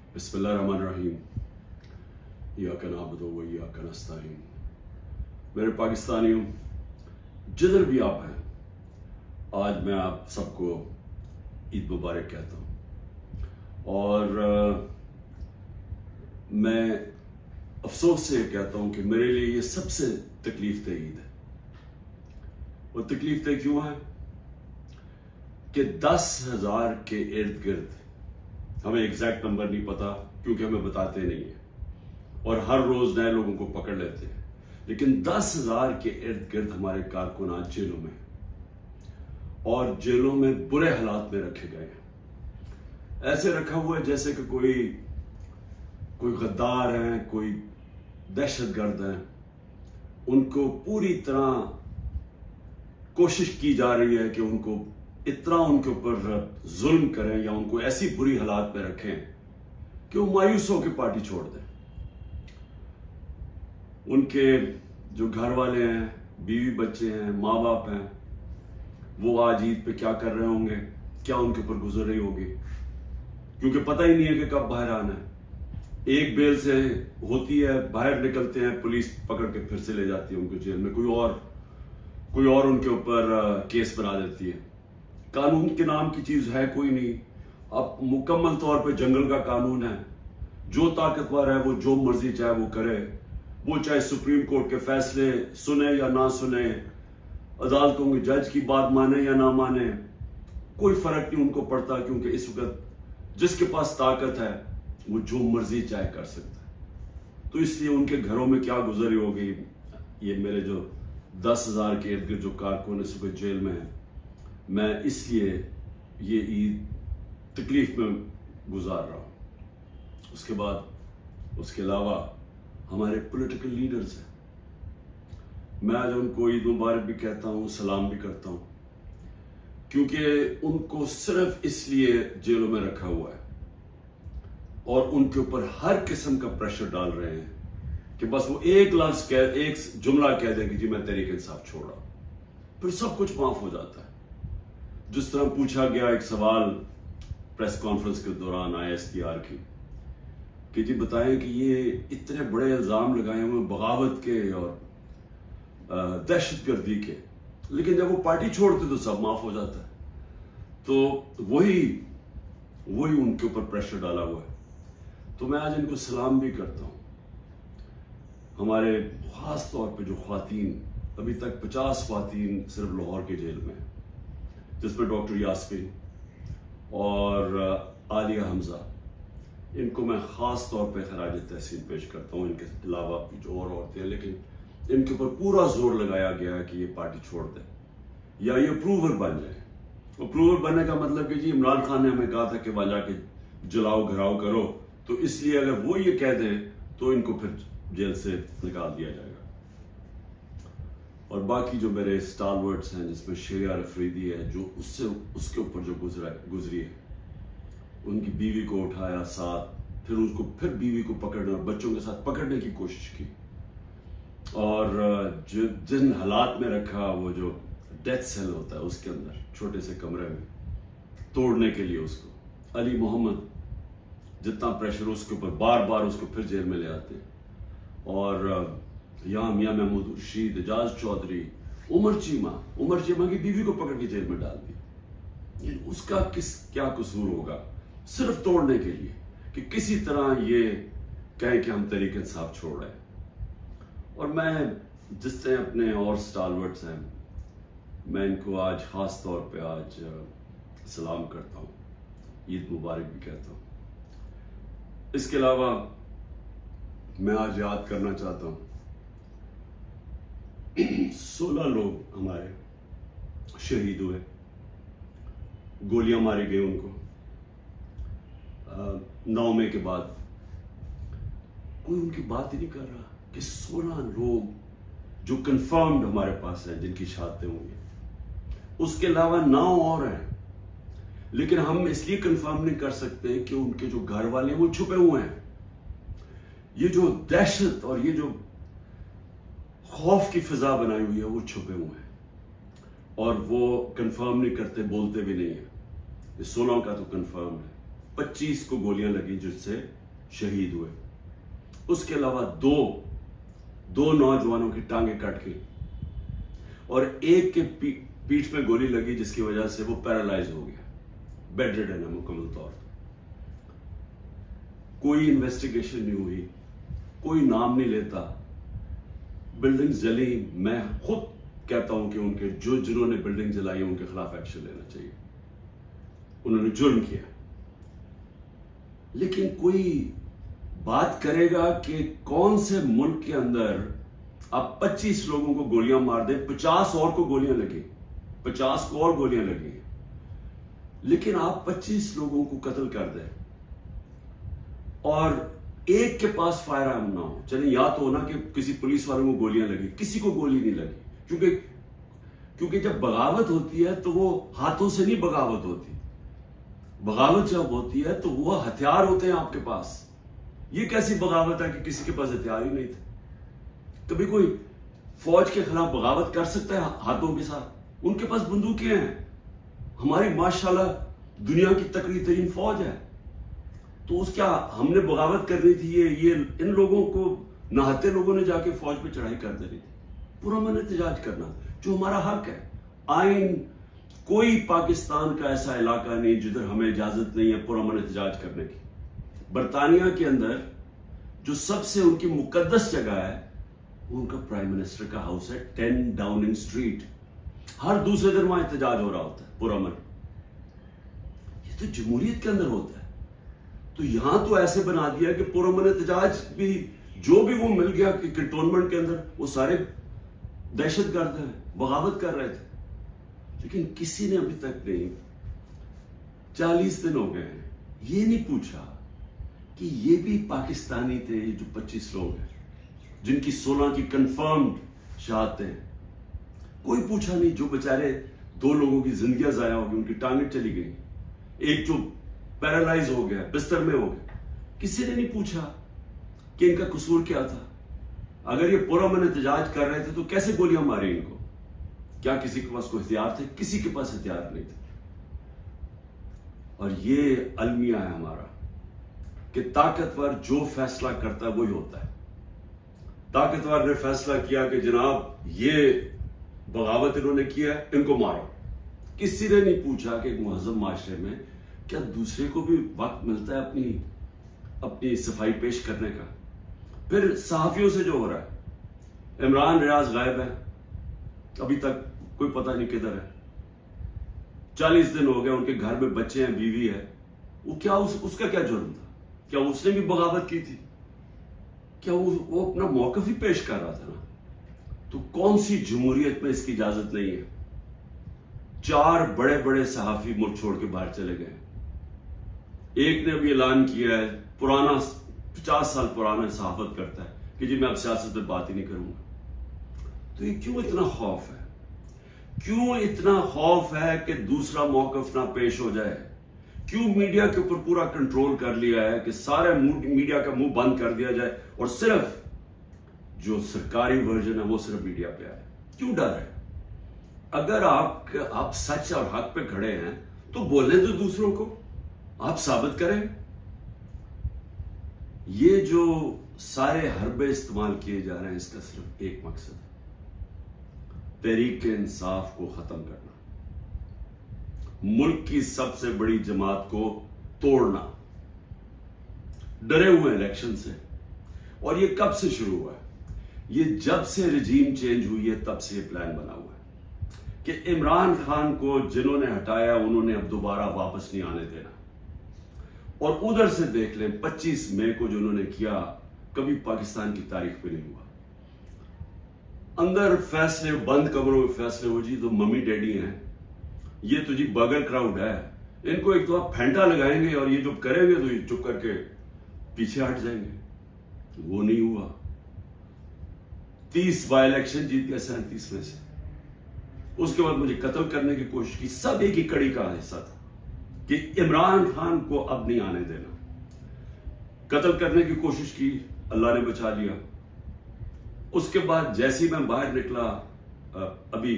बिस्मिल्लाहिर्रहमानिर्रहीम। इय्याका नअबुदु व इय्याका नस्तईन। मेरे पाकिस्तानियों, जिधर भी आप हैं, आज मैं आप सबको ईद मुबारक कहता हूँ। और मैं अफसोस से कहता हूँ कि मेरे लिए ये सबसे तकलीफ दह ईद है। वो तकलीफ दह क्यों है कि 10,000 के इर्द गिर्द, हमें एग्जैक्ट नंबर नहीं पता क्योंकि हमें बताते नहीं है और हर रोज नए लोगों को पकड़ लेते हैं, लेकिन 10,000 के इर्द गिर्द हमारे कारकुन आज जेलों में और जेलों में बुरे हालात में रखे गए हैं। ऐसे रखा हुआ है जैसे कि कोई गद्दार हैं, कोई दहशतगर्द हैं। उनको पूरी तरह कोशिश की जा रही है कि उनको इतना उनके ऊपर जुल्म करें या उनको ऐसी बुरी हालात में रखें कि वो मायूस होकर पार्टी छोड़ दें। उनके जो घर वाले हैं, बीवी बच्चे हैं, माँ बाप हैं, वो आज ईद पे क्या कर रहे होंगे, क्या उनके ऊपर गुजर रही होगी, क्योंकि पता ही नहीं है कि कब बाहर आना है। एक बेल से होती है, बाहर निकलते हैं, पुलिस पकड़ के फिर से ले जाती है उनको जेल में, कोई और उनके ऊपर केस बना देती है। कानून के नाम की चीज है कोई नहीं। अब मुकम्मल तौर पे जंगल का कानून है। जो ताकतवर है वो जो मर्जी चाहे वो करे, वो चाहे सुप्रीम कोर्ट के फैसले सुने या ना सुने, अदालतों के जज की बात माने या ना माने, कोई फर्क नहीं उनको पड़ता, क्योंकि इस वक्त जिसके पास ताकत है वो जो मर्जी चाहे कर सकता है। तो इसलिए उनके घरों में क्या गुजरी होगी, ये मेरे जो 10,000 के इर्द गिर्द जो कारकुन इस वक्त जेल में है, मैं इसलिए ये ईद तकलीफ में गुजार रहा हूँ। उसके अलावा हमारे पॉलिटिकल लीडर्स हैं, मैं आज उनको ईद मुबारक भी कहता हूँ, सलाम भी करता हूँ, क्योंकि उनको सिर्फ इसलिए जेलों में रखा हुआ है और उनके ऊपर हर किस्म का प्रेशर डाल रहे हैं कि बस वो एक जुमला कह दें कि जी मैं तहरीक इंसाफ छोड़ रहा हूं, फिर सब कुछ माफ हो जाता है। जिस तरह पूछा गया एक सवाल प्रेस कॉन्फ्रेंस के दौरान ISPR की कि जी बताएं कि ये इतने बड़े इल्जाम लगाए हुए बगावत के और दहशतगर्दी के, लेकिन जब वो पार्टी छोड़ते तो सब माफ हो जाता है। तो वही उनके ऊपर प्रेशर डाला हुआ है। तो मैं आज इनको सलाम भी करता हूं। हमारे खास तौर पे जो ख्वातीन, अभी तक 50 ख्वातीन सिर्फ लाहौर के जेल में, जिसमें डॉक्टर यास्मीन और आलिया हमजा, इनको मैं खास तौर पे खराज तहसीन पेश करता हूँ। इनके अलावा जो और औरतें हैं, लेकिन इनके ऊपर पूरा जोर लगाया गया है कि ये पार्टी छोड़ दें या ये अप्रूवर बन जाए। अप्रूवर बनने का मतलब कि जी इमरान खान ने हमें कहा था कि वहां जाके जलाओ घराव करो, तो इसलिए अगर वो ये कह दें तो इनको फिर जेल से निकाल दिया जाएगा। और बाकी जो मेरे स्टालवर्ड्स हैं, जिसमें शरिया अफरीदी है, जो उसके ऊपर जो गुजरी है, उनकी बीवी को उठाया साथ, फिर बीवी को पकड़ने और बच्चों के साथ पकड़ने की कोशिश की, और जिन हालात में रखा, वो जो डेथ सेल होता है उसके अंदर छोटे से कमरे में, तोड़ने के लिए उसको अली मोहम्मद जितना प्रेशर उसके ऊपर, बार बार उसको फिर जेल में ले आते हैं। और यहाँ मियाँ महमूद रशीद, एजाज चौधरी, उमर चीमा की बीवी को पकड़ के जेल में डाल दिया। उसका क्या कसूर होगा, सिर्फ तोड़ने के लिए कि किसी तरह ये कहें कि हम तहरीक इंसाफ छोड़ रहे हैं। और मैं जिस तरह अपने और स्टालवर्ड्स हैं, मैं इनको आज खास तौर पे आज सलाम करता हूँ, ईद मुबारक भी कहता हूँ। इसके अलावा मैं आज याद करना चाहता हूँ 16 लोग हमारे शहीद हुए, गोलियां मारी गई उनको 9 मई के बाद। कोई उनकी बात ही नहीं कर रहा कि 16 लोग जो कंफर्म्ड हमारे पास हैं जिनकी शहादतें हुई, उसके अलावा 9 और हैं, लेकिन हम इसलिए कंफर्म नहीं कर सकते कि उनके जो घर वाले हैं वो छुपे हुए हैं। ये जो दहशत और ये जो खौफ की फिजा बनाई हुई है वो छुपे हुए हैं और वो कंफर्म नहीं करते, बोलते भी नहीं है। 16 का तो कंफर्म है, 25 को गोलियां लगी जिससे शहीद हुए। उसके अलावा दो नौजवानों की टांगे कट गई और एक के पीठ में गोली लगी, जिसकी वजह से वो पैरालाइज हो गया, बेड रिडन है मुकम्मल तौर पर। कोई इन्वेस्टिगेशन नहीं हुई, कोई नाम नहीं लेता। बिल्डिंग जली, मैं खुद कहता हूं कि उनके जिन्होंने बिल्डिंग जलाई उनके खिलाफ एक्शन लेना चाहिए, उन्होंने जुर्म किया। लेकिन कोई बात करेगा कि कौन से मुल्क के अंदर आप 25 लोगों को गोलियां मार दें, 50 और को गोलियां लगी, 50 को और गोलियां लगी, लेकिन आप 25 लोगों को कत्ल कर दें और एक के पास फायर आर्म ना हो। चलिए या तो होना कि किसी पुलिस वालों को गोलियां लगी, किसी को गोली नहीं लगी, क्योंकि जब बगावत होती है तो वो हाथों से नहीं बगावत होती। बगावत जब होती है तो वो हथियार होते हैं आपके पास। ये कैसी बगावत है कि किसी के पास हथियार ही नहीं थे? कभी कोई फौज के खिलाफ बगावत कर सकता है हाथों के साथ? उनके पास बंदूकें हैं। हमारी माशाल्लाह दुनिया की तकड़ी तरीन फौज है। तो उस क्या हमने बगावत करनी थी? ये इन लोगों को नहाते लोगों ने जाके फौज पे चढ़ाई कर देनी थी, पुरअमन एहतजाज करना जो हमारा हक है। आइन कोई पाकिस्तान का ऐसा इलाका नहीं जिधर हमें इजाजत नहीं है पुरअमन एहतजाज करने की। बरतानिया के अंदर जो सबसे उनकी मुकद्दस जगह है वो उनका प्राइम मिनिस्टर का हाउस है, 10 डाउनिंग स्ट्रीट। हर दूसरे दिन वहां एहतजाज हो रहा होता है पुरअमन। ये तो जमहूरियत के अंदर होता है। तो यहां तो ऐसे बना दिया कि पुरअमन एहतजाज भी जो भी वो मिल गया कि कंटोनमेंट के अंदर वो सारे दहशतगर्द हैं, बगावत कर रहे थे। लेकिन किसी ने अभी तक नहीं, 40 दिन हो गए हैं, ये नहीं पूछा कि ये भी पाकिस्तानी थे। ये जो 25 लोग हैं जिनकी 16 की कंफर्म्ड शहादतें हैं, कोई पूछा नहीं। जो बेचारे 2 लोगों की जिंदगियां जाया हो गई, उनकी टांगें चली गई, एक जो पैरालाइज हो गया, बिस्तर में हो गया, किसी ने नहीं पूछा कि इनका कसूर क्या था। अगर ये पुरअमन एहतजाज कर रहे थे तो कैसे गोलियां मारी इनको? क्या किसी के पास कोई हथियार थे? किसी के पास हथियार नहीं थे। और ये अलमिया है हमारा कि ताकतवर जो फैसला करता है वही होता है। ताकतवर ने फैसला किया कि जनाब ये बगावत इन्होंने किया है, इनको मारो। किसी ने नहीं पूछा कि एक मुहज़्ज़म माशरे में क्या दूसरे को भी वक्त मिलता है अपनी सफाई पेश करने का? फिर सहाफियों से जो हो रहा है, इमरान रियाज गायब है, अभी तक कोई पता नहीं किधर है। 40 दिन हो गए, उनके घर में बच्चे हैं, बीवी है। वो क्या उसका क्या जुर्म था? क्या उसने भी बगावत की थी? क्या वो अपना मौकफ ही पेश कर रहा था ना? तो कौन सी जमहूरियत में इसकी इजाजत नहीं है? 4 बड़े बड़े सहाफी मुल्क छोड़ के बाहर चले गए। एक ने अभी ऐलान किया है, पुराना 50 साल पुराना सहाफत करता है कि जी मैं अब सियासत पे बात ही नहीं करूंगा। तो ये क्यों इतना खौफ है? क्यों इतना खौफ है कि दूसरा मौकफ ना पेश हो जाए? क्यों मीडिया के ऊपर पूरा कंट्रोल कर लिया है कि सारे मीडिया का मुंह बंद कर दिया जाए और सिर्फ जो सरकारी वर्जन है वो सिर्फ मीडिया पे आए? क्यों डर है? अगर आप सच और हक पे खड़े हैं तो बोलने दो दूसरों को, आप साबित करें। ये जो सारे हरबे इस्तेमाल किए जा रहे हैं, इसका सिर्फ एक मकसद है, तहरीक इंसाफ को खत्म करना, मुल्क की सबसे बड़ी जमात को तोड़ना। डरे हुए इलेक्शन से। और ये कब से शुरू हुआ है? ये जब से रिजीम चेंज हुई है तब से ये प्लान बना हुआ है कि इमरान खान को जिन्होंने हटाया उन्होंने अब दोबारा वापस नहीं आने देना। और उधर से देख लें 25 मई को जो उन्होंने किया, कभी पाकिस्तान की तारीख में नहीं हुआ। अंदर फैसले, बंद कमरों में फैसले हो जी तो मम्मी डैडी हैं, ये तो जी बगल क्राउड है, इनको एक तो आप फेंटा लगाएंगे और ये जो करेंगे तो ये चुप करके पीछे हट जाएंगे। वो नहीं हुआ। 30 बाय इलेक्शन जीत गया 37 में से। उसके बाद मुझे कत्ल करने की कोशिश की। सब एक ही कड़ी का हिस्सा था कि इमरान खान को अब नहीं आने देना। कत्ल करने की कोशिश की, अल्लाह ने बचा लिया। उसके बाद जैसे ही मैं बाहर निकला, अभी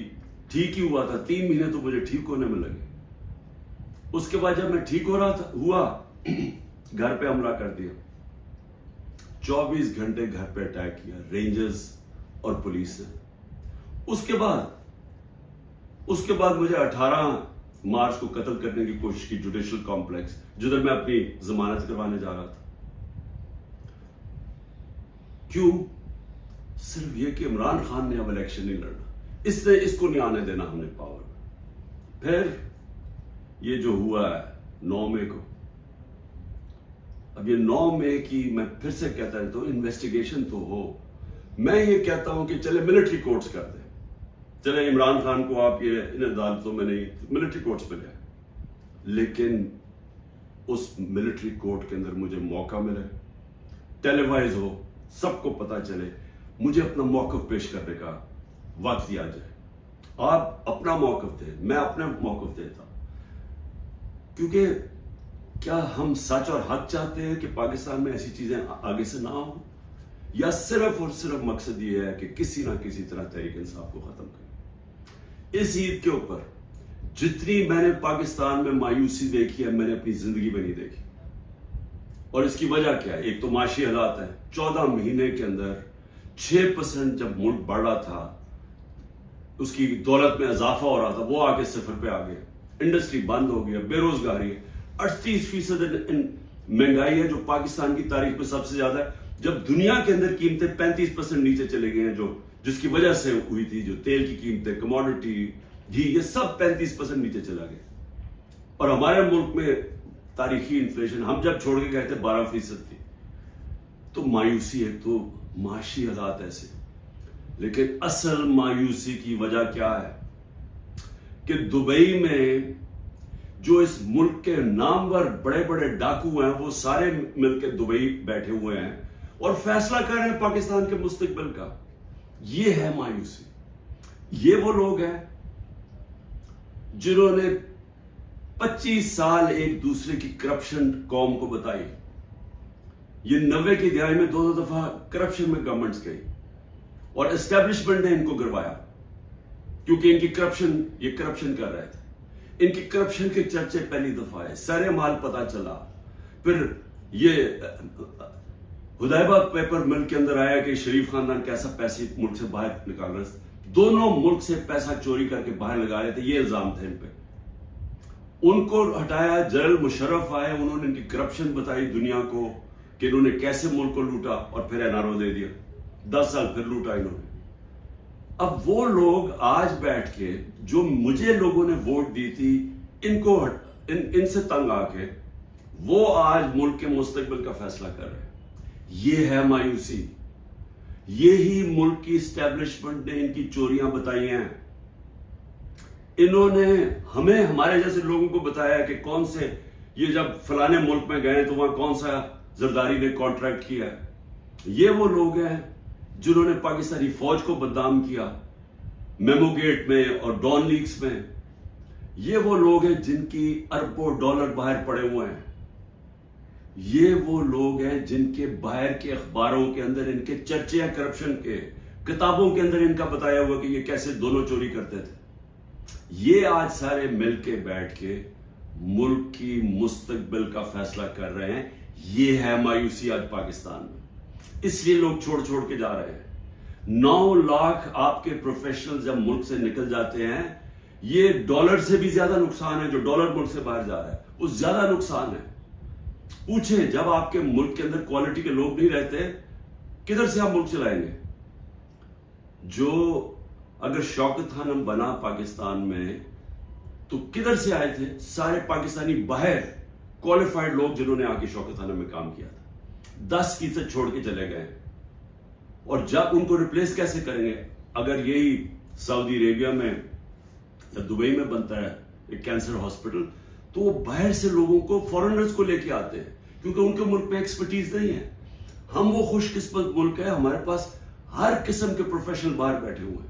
ठीक ही हुआ था, 3 महीने तो मुझे ठीक होने में लगे। उसके बाद जब मैं ठीक हो रहा था हुआ घर पे हमला कर दिया। 24 घंटे घर पे अटैक किया रेंजर्स और पुलिस ने। उसके बाद मुझे 18 मार्च को कत्ल करने की कोशिश की जुडिशियल कॉम्प्लेक्स, जिधर मैं अपनी जमानत करवाने जा रहा था। क्यों? सिर्फ ये कि इमरान खान ने अब इलेक्शन नहीं लड़ना, इसने इसको नहीं आने देना हमने पावर में। फिर ये जो हुआ है 9 मई को, अब ये 9 मई की मैं फिर से कहता रहता हूं, इन्वेस्टिगेशन तो हो। मैं ये कहता हूं कि चले मिलिट्री कोर्ट्स कर दे, चले इमरान खान को आप ये इन अदालतों में नहीं, मिलिट्री कोर्ट्स पे ले, लेकिन उस मिलिट्री कोर्ट के अंदर मुझे मौका मिले, टेलीवाइज हो, सबको पता चले, मुझे अपना मौकफ पेश करने का वक्त दिया जाए। आप अपना मौकफ दे, मैं अपना मौकफ देता। क्योंकि क्या हम सच और हक चाहते हैं कि पाकिस्तान में ऐसी चीजें आगे से ना हो, या सिर्फ और सिर्फ मकसद ये है कि किसी ना किसी तरह तहरीक इंसाफ को खत्म करें। इस ईद के ऊपर जितनी मैंने पाकिस्तान में मायूसी देखी है, मैंने अपनी जिंदगी में नहीं देखी। और इसकी वजह क्या है? एक तो माशी हालात है। 14 महीने के अंदर 6% जब मुल्क बढ़ रहा था, उसकी दौलत में इजाफा हो रहा था, वो आके 0 पे आ गया। इंडस्ट्री बंद हो गया, बेरोजगारी है, 38% महंगाई है, जो पाकिस्तान की तारीख में सबसे ज्यादा है। जब दुनिया के अंदर कीमतें 35% नीचे चले गए हैं, जिसकी वजह से हुई थी, जो तेल की कीमतें, कमोडिटी, घी, ये सब 35% नीचे चला गया। और हमारे मुल्क में तारीखी इन्फ्लेशन हम जब छोड़ के गए थे 12% थी। तो मायूसी है, तो माशी हालात ऐसे। लेकिन असल मायूसी की वजह क्या है कि दुबई में जो इस मुल्क के नामवर बड़े बड़े डाकू हैं, वो सारे मिलकर दुबई बैठे हुए हैं और फैसला कर रहे हैं पाकिस्तान के मुस्तकबिल का। ये है मायूसी। ये वो लोग हैं जिन्होंने 25 साल एक दूसरे की करप्शन कौम को बताई। ये 90 की दिहाई में 2 दफा करप्शन में गवर्नमेंट्स गई और एस्टेब्लिशमेंट ने इनको गिरवाया, क्योंकि इनकी ये करप्शन कर रहे थे। इनकी करप्शन के चर्चे पहली दफा है, सारे माल पता चला। फिर ये हुदैबा पेपर मिल के अंदर आया कि शरीफ खानदान कैसा पैसे मुल्क से बाहर निकाल रहे थे। दोनों मुल्क से पैसा चोरी करके बाहर लगा रहे थे, ये इल्जाम थे इन पे। उनको हटाया, जनरल मुशर्रफ आए, उन्होंने इनकी करप्शन बताई दुनिया को कि इन्होंने कैसे मुल्क को लूटा, और फिर एनआरओ दे दिया। 10 साल फिर लूटा इन्होंने। अब वो लोग आज बैठ के, जो मुझे लोगों ने वोट दी थी, इनसे तंग आके वो आज मुल्क के मुस्तकबिल का फैसला कर रहे हैं। ये है मायूसी। यही मुल्क की एस्टेब्लिशमेंट ने इनकी चोरियां बताई हैं। इन्होंने हमें, हमारे जैसे लोगों को बताया कि कौन से, ये जब फलाने मुल्क में गए तो वहां कौन सा जरदारी ने कॉन्ट्रैक्ट किया है। ये वो लोग हैं जिन्होंने पाकिस्तानी फौज को बदनाम किया मेमोगेट में और डॉन लीक्स में। ये वो लोग हैं जिनकी अरबों डॉलर बाहर पड़े हुए हैं। ये वो लोग हैं जिनके बाहर के अखबारों के अंदर इनके चर्चे हैं करप्शन के, किताबों के अंदर इनका बताया हुआ कि ये कैसे दोनों चोरी करते थे। ये आज सारे मिलके बैठ के मुल्क की मुस्तकबिल का फैसला कर रहे हैं। ये है मायूसी आज पाकिस्तान में। इसलिए लोग छोड़ छोड़ के जा रहे हैं। 9 लाख आपके प्रोफेशनल जब मुल्क से निकल जाते हैं, ये डॉलर से भी ज्यादा नुकसान है। जो डॉलर मुल्क से बाहर जा रहा है वो ज्यादा नुकसान है। पूछे, जब आपके मुल्क के अंदर क्वालिटी के लोग नहीं रहते, किधर से आप मुल्क चलाएंगे? जो अगर शौकत खानम बना पाकिस्तान में, तो किधर से आए थे? सारे पाकिस्तानी बाहर क्वालिफाइड लोग जिन्होंने आके शौकत खानम में काम किया था। 10% छोड़ के चले गए। और जब उनको रिप्लेस कैसे करेंगे? अगर यही सऊदी अरेबिया में या दुबई में बनता है एक कैंसर हॉस्पिटल, तो वो बाहर से लोगों को, फॉरेनर्स को लेके आते हैं, क्योंकि उनके मुल्क में एक्सपर्टीज नहीं है। हम वो खुशकिस्मत मुल्क है, हमारे पास हर किस्म के प्रोफेशनल बाहर बैठे हुए हैं।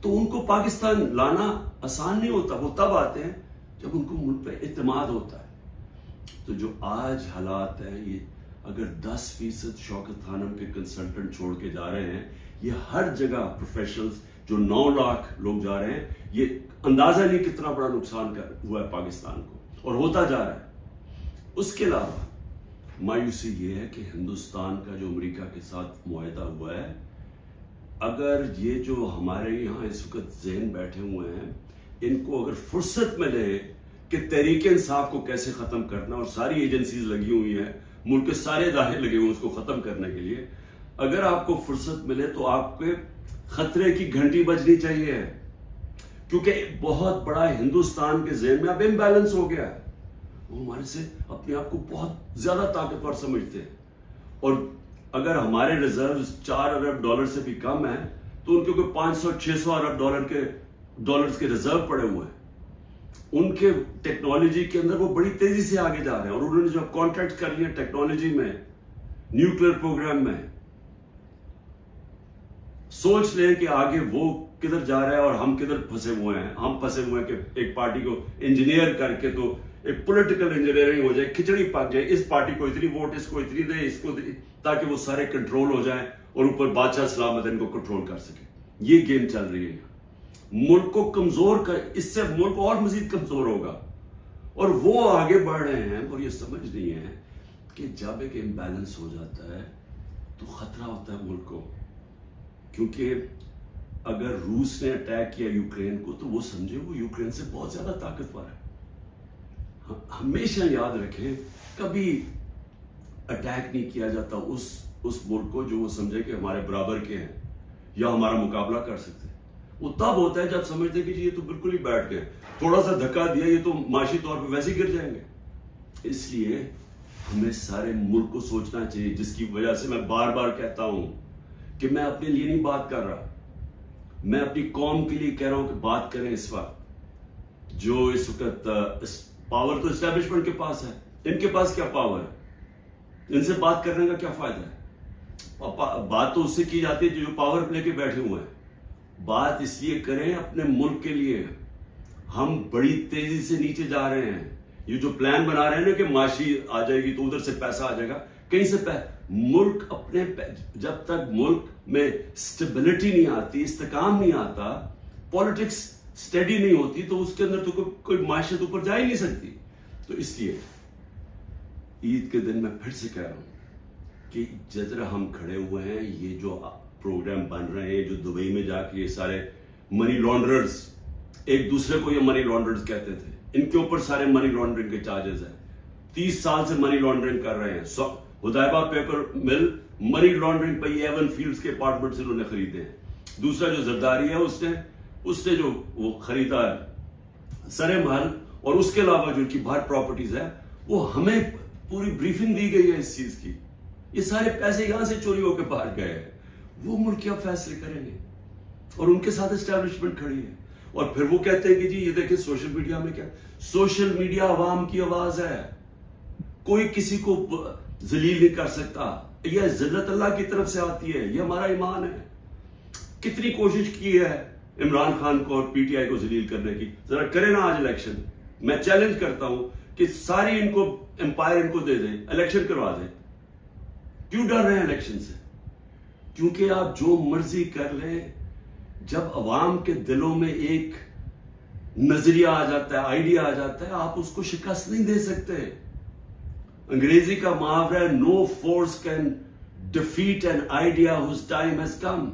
तो उनको पाकिस्तान लाना आसान नहीं होता। वो तब आते हैं जब उनको मुल्क पे इत्मीनान होता है। तो जो आज हालात है, ये अगर 10% शौकत खानम के कंसल्टेंट छोड़ के जा रहे हैं, ये हर जगह प्रोफेशनल्स, जो 9 लाख लोग जा रहे हैं, ये अंदाजा नहीं कितना बड़ा नुकसान हुआ है पाकिस्तान को, और होता जा रहा है। उसके अलावा मायूसी ये है कि हिंदुस्तान का जो अमेरिका के साथ मुआहदा हुआ है, अगर ये जो हमारे यहाँ इस वक्त जहन बैठे हुए हैं, इनको अगर फुर्सत मिले कि तहरीक इंसाफ को कैसे खत्म करना, और सारी एजेंसीज लगी हुई हैं, मुल्क के सारे इदारे लगे हुए उसको खत्म करने के लिए, अगर आपको फुर्सत मिले तो आपके खतरे की घंटी बजनी चाहिए, क्योंकि बहुत बड़ा हिंदुस्तान के जहन में अब इम्बैलेंस हो गया है। वो हमारे से अपने आप को बहुत ज्यादा ताकतवर समझते हैं, और अगर हमारे रिजर्व 4 अरब डॉलर से भी कम है तो उनके कोई 500-600 अरब डॉलर्स के रिजर्व पड़े हुए हैं। उनके टेक्नोलॉजी के अंदर वो बड़ी तेजी से आगे जा रहे हैं, और उन्होंने जो कॉन्ट्रैक्ट कर लिए टेक्नोलॉजी में, न्यूक्लियर प्रोग्राम में, सोच लें कि आगे वो किधर जा रहा है और हम किधर फंसे हुए हैं। हम फंसे हुए हैं कि एक पार्टी को इंजीनियर करके तो एक पॉलिटिकल इंजीनियरिंग हो जाए, खिचड़ी पक जाए, इस पार्टी को इतनी वोट, इसको इतनी दे, इसको दे, ताकि वो सारे कंट्रोल हो जाए और ऊपर बादशाह सलामत इनको कंट्रोल कर सके। ये गेम चल रही है। मुल्क को कमजोर कर, इससे मुल्क और मजीद कमजोर होगा, और वो आगे बढ़ रहे हैं और ये समझ नहीं है कि जब एक इम्बैलेंस हो जाता है तो खतरा होता है मुल्क को। क्योंकि अगर रूस ने अटैक किया यूक्रेन को, तो वो समझे वो यूक्रेन से बहुत ज्यादा ताकतवर है। हमेशा याद रखें, कभी अटैक नहीं किया जाता उस मुल्क को जो वो समझे कि हमारे बराबर के हैं या हमारा मुकाबला कर सकते हैं। वो तब होता है जब समझते कि जी ये तो बिल्कुल ही बैठ गए, थोड़ा सा धक्का दिया, ये तो माशी तौर पे वैसे ही गिर जाएंगे। इसलिए हमें सारे मुल्क को सोचना चाहिए, जिसकी वजह से मैं बार बार कहता हूं कि मैं अपने लिए नहीं बात कर रहा, मैं अपनी कौम के लिए कह रहा हूं कि बात करें। इस वक्त जो इस वक्त पावर तो एस्टेब्लिशमेंट के पास है, इनके पास क्या पावर है? इनसे बात करने का क्या फायदा है? बात तो उससे की जाती है जो पावर लेके बैठे हुए हैं। बात इसलिए करें अपने मुल्क के लिए। हम बड़ी तेजी से नीचे जा रहे हैं। ये जो प्लान बना रहे हैं ना कि माशी आ जाएगी तो उधर से पैसा आ जाएगा, कहीं से मुल्क अपने, जब तक मुल्क में स्टेबिलिटी नहीं आती, इस्तेकाम नहीं आता, पॉलिटिक्स स्टेडी नहीं होती, तो उसके अंदर तो कोई माशियत ऊपर जा ही नहीं सकती। तो इसलिए ईद के दिन मैं फिर से कह रहा हूं कि जिधर हम खड़े हुए हैं, ये जो प्रोग्राम बन रहे हैं, जो दुबई में जाके ये सारे मनी लॉन्ड्रर्स, एक दूसरे को ये मनी लॉन्ड्रर्स कहते थे, इनके ऊपर सारे मनी लॉन्ड्रिंग के चार्जेस हैं। 30 साल से मनी लॉन्ड्रिंग कर रहे हैं। हुदैबा पेपर मिल मनी लॉन्ड्रिंग पे एवन फील्ड्स के अपार्टमेंट्स इन्होंने खरीदे हैं। दूसरा जो जरदारी है, उसने जो वो खरीदा है सरे महल, और उसके अलावा जो उनकी बाहर प्रॉपर्टीज है, वो हमें पूरी ब्रीफिंग दी गई है इस चीज की। ये सारे पैसे यहां से चोरी होकर बाहर गए हैं। वो मुल्क क्या फैसले करेंगे, और उनके साथ एस्टैब्लिशमेंट खड़ी है। और फिर वो कहते हैं कि जी ये देखिए सोशल मीडिया में क्या, सोशल मीडिया अवाम की आवाज है, कोई किसी को जलील नहीं कर सकता। यह जिल्लत अल्लाह की तरफ से आती है, यह हमारा ईमान है। कितनी कोशिश की है इमरान खान को और पीटीआई को जलील करने की, जरा करें ना आज इलेक्शन। मैं चैलेंज करता हूं कि सारी इनको एम्पायर इनको दे दें, इलेक्शन करवा दें। क्यों डर रहे हैं इलेक्शन से? क्योंकि आप जो मर्जी कर लें, जब अवाम के दिलों में एक नजरिया आ जाता है, आइडिया आ जाता है, आप उसको शिकस्त नहीं दे सकते। अंग्रेजी का मुहावरा है, no force can defeat an idea whose time has come.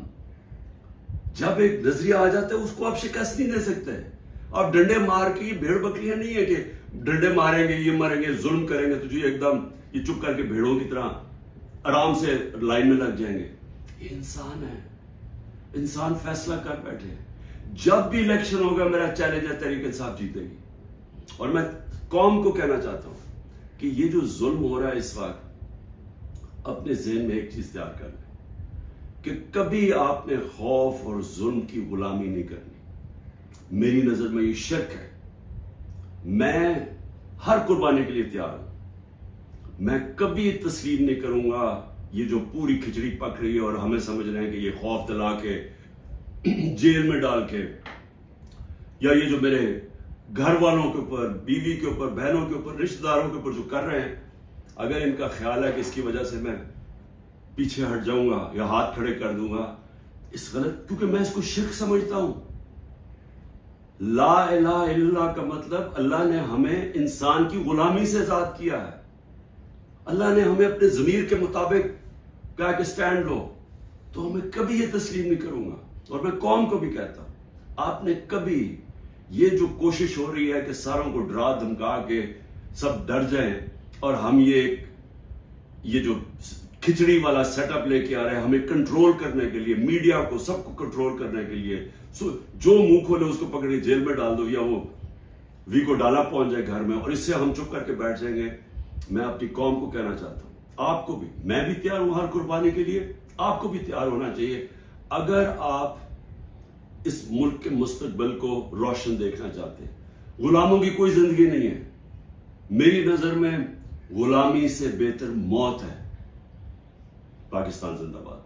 जब एक नजरिया आ जाता है, उसको आप शिकस्त नहीं दे सकते। आप डंडे मार के, ये भेड़ बकरियां नहीं है कि डंडे मारेंगे, ये मारेंगे, जुल्म करेंगे तो जी एकदम ये चुप करके भेड़ों की तरह आराम से लाइन में लग जाएंगे। ये इंसान है, इंसान फैसला कर बैठे। जब भी इलेक्शन होगा, मेरा चैलेंज है, तहरीक इंसाफ जीतेगी। और मैं कौम को कहना चाहता हूं कि ये जो जुल्म हो रहा है इस वक्त, अपने ज़हन में एक चीज तैयार कर लें कि कभी आपने खौफ और जुल्म की गुलामी नहीं करनी। मेरी नजर में ये शिर्क है। मैं हर कुर्बानी के लिए तैयार हूं। मैं कभी तस्लीम नहीं करूंगा ये जो पूरी खिचड़ी पक रही है और हमें समझ रहे हैं कि ये खौफ दिला के, जेल में डाल के, या ये जो मेरे घर वालों के ऊपर, बीवी के ऊपर, बहनों के ऊपर, रिश्तेदारों के ऊपर जो कर रहे हैं, अगर इनका ख्याल है कि इसकी वजह से मैं पीछे हट जाऊंगा या हाथ खड़े कर दूंगा, इस गलत, क्योंकि मैं इसको शिर्क समझता हूं। ला इलाहा इल्लल्लाह का मतलब अल्लाह ने हमें इंसान की गुलामी से आजाद किया है। अल्लाह ने हमें अपने ज़मीर के मुताबिक कहा कि स्टैंड लो, तो मैं कभी ये तस्लीम नहीं करूंगा। और मैं कौम को भी कहता हूं, आपने कभी ये जो कोशिश हो रही है कि सारों को डरा धमका के सब डर जाएं और हम ये जो खिचड़ी वाला सेटअप लेके आ रहे हैं हमें कंट्रोल करने के लिए, मीडिया को सबको कंट्रोल करने के लिए, जो मुंह खोले उसको पकड़े जेल में डाल दो या वो वी को डाला पहुंच जाए घर में और इससे हम चुप करके बैठ जाएंगे। मैं अपनी कौम को कहना चाहता हूं, आपको भी, मैं भी तैयार हूं हर कुर्बानी के लिए, आपको भी तैयार होना चाहिए। अगर आप इस मुल्क के मुस्तकबिल को रोशन देखना चाहते हैं, गुलामों की कोई जिंदगी नहीं है। मेरी नजर में गुलामी से बेहतर मौत है। पाकिस्तान जिंदाबाद।